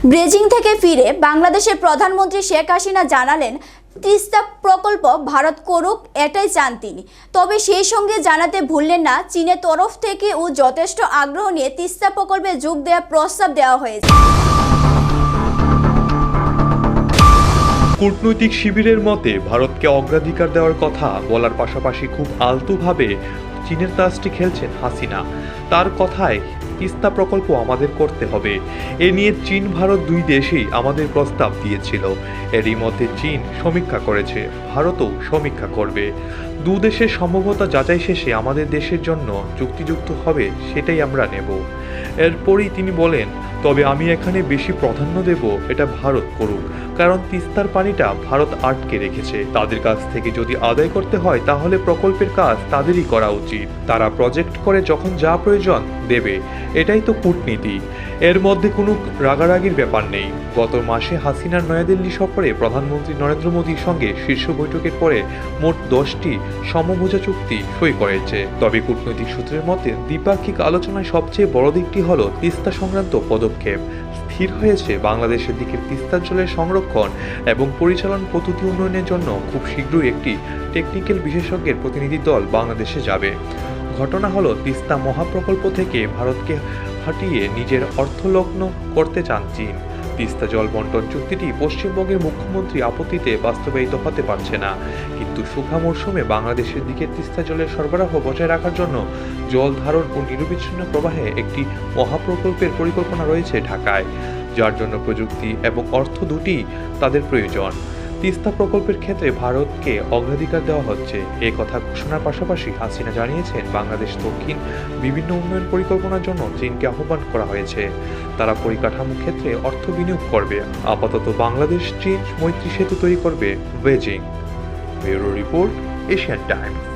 Beijing থেকে ফিরে বাংলাদেশের প্রধানমন্ত্রী শেখ হাসিনা জানালেন, তিস্তা প্রকল্প ভারত করুক এটাই চান তিনি। তবে সেই সঙ্গে জানাতে ভুললেন না, চীনের তরফ থেকেও যথেষ্ট আগ্রহ নিয়ে তিস্তা প্রকল্পে যোগ দেওয়ার প্রস্তাব দেওয়া হয়েছে। কূটনৈতিক শিবিরের মতে ভারতকে অগ্রাধিকার দেওয়ার কথা বলার পাশাপাশি খুব আলতোভাবে চীনের তাসটি খেলছেন হাসিনা। তার কথায় তিস্তা প্রকল্প আমাদের করতে হবে। এ নিয়ে চীন ভারত দুই দেশেই আমাদের প্রস্তাব দিয়েছিল। এরই মধ্যে চীন সমীক্ষা করেছে, ভারতও সমীক্ষা করবে। দু দেশের সম্ভাব্যতা যাচাই শেষে আমাদের দেশের জন্য যুক্তিযুক্ত হবে সেটাই আমরা নেব। এরপরই তিনি বলেন, তবে আমি এখানে বেশি প্রাধান্য দেব এটা ভারত করুক, কারণ তিস্তার পানিটা ভারত আটকে রেখেছে। তাদের কাছ থেকে যদি আদায় করতে হয় তাহলে প্রকল্পের কাজ তাদেরই করা উচিত। তারা প্রজেক্ট করে যখন যা প্রয়োজন দেবে, এটাই তো কূটনীতি। এর মধ্যে কোনো রাগারাগির ব্যাপার নেই। গত মাসে হাসিনার নয়াদিল্লি সফরে প্রধানমন্ত্রী নরেন্দ্র মোদীর সঙ্গে শীর্ষ বৈঠকের পরে মোট 10টি সমঝোতা চুক্তি সই করেছে। তবে কূটনৈতিক সূত্রের মতে দ্বিপাক্ষিক আলোচনায় সবচেয়ে বড় দিকটি হলো তিস্তা সংক্রান্ত পদক্ষেপ। স্থির হয়েছে বাংলাদেশের দিকে তিস্তা জলের সংরক্ষণ এবং পরিচালন পদ্ধতি উন্নয়নের জন্য খুব শীঘ্রই একটি টেকনিক্যাল বিশেষজ্ঞের প্রতিনিধি দল বাংলাদেশে যাবে। ঘটনা হলো, তিস্তা মহাপ্রকল্প থেকে ভারতকে হাটিয়ে নিজের অর্থলগ্ন করতে চান চীন। তিস্তা জল বন্টন চুক্তিটি পশ্চিমবঙ্গের মুখ্যমন্ত্রী আপত্তিতে বাস্তবায়িত হতে পারছে না, কিন্তু শুখা মরশুমে বাংলাদেশের দিকে তিস্তা জলের সরবরাহ বজায় রাখার জন্য জল ধারণ ও নিরবিচ্ছিন্ন প্রবাহে একটি মহাপ্রকল্পের পরিকল্পনা রয়েছে ঢাকায়, যার জন্য প্রযুক্তি এবং অর্থ দুটিই তাদের প্রয়োজন। তিস্তা প্রকল্পের ক্ষেত্রে ভারতকে অগ্রাধিকার দেওয়া হচ্ছে, এ কথা ঘোষণার পাশাপাশি হাসিনা জানিয়েছেন বাংলাদেশ দক্ষিণ বিভিন্ন উন্নয়ন পরিকল্পনার জন্য চীনকে আহ্বান করা হয়েছে। তারা পরিকাঠামো ক্ষেত্রে অর্থ বিনিয়োগ করবে। আপাতত বাংলাদেশ চীন মৈত্রী সেতু তৈরি করবে Beijing. Bureau report, Asian Times.